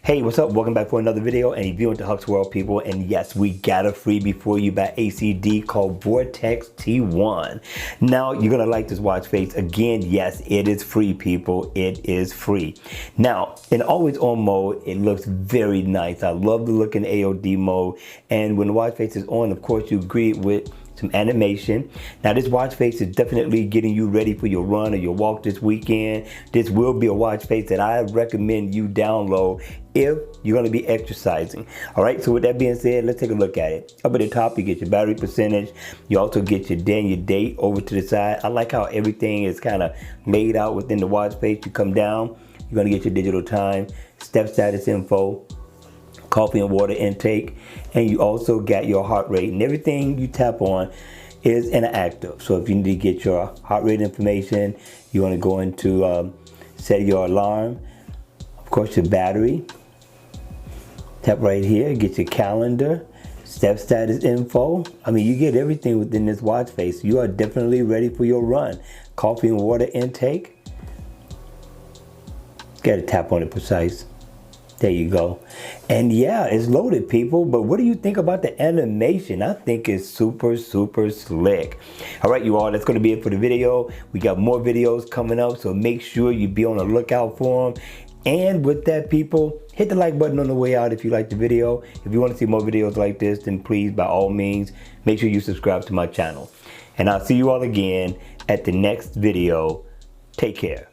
Hey, what's up? Welcome back for another video and review into Huck's World, people. And yes, we got a freebie for you by ACD called Vortex T1. Now, you're gonna like this watch face. Again, yes, it is free, people. It is free. Now, in always on mode, it looks very nice. I love the look in AOD mode. And when the watch face is on, of course, you greet with some animation. Now this watch face is definitely getting you ready for your run or your walk this weekend. This will be a watch face that I recommend you download if you're going to be exercising. All right, so with that being said, let's take a look at it. Up at the top, you get your battery percentage. You also get your day and your date over to the side. I like how everything is kind of laid out within the watch face. You come down, you're going to get your digital time, step status info, coffee and water intake, and you also got your heart rate, and everything you tap on is interactive. So if you need to get your heart rate information, you want to go into set your alarm, of course your battery, tap right here, get your calendar, step status info. I mean, you get everything within this watch face. You are definitely ready for your run. Coffee and water intake, got to tap on it precise. There you go. And yeah, it's loaded, people. But what do you think about the animation? I think it's super, super slick. All right, you all, that's going to be it for the video. We got more videos coming up, so make sure you be on the lookout for them. And with that, people, hit the like button on the way out if you like the video. If you want to see more videos like this, then please, by all means, make sure you subscribe to my channel. And I'll see you all again at the next video. Take care.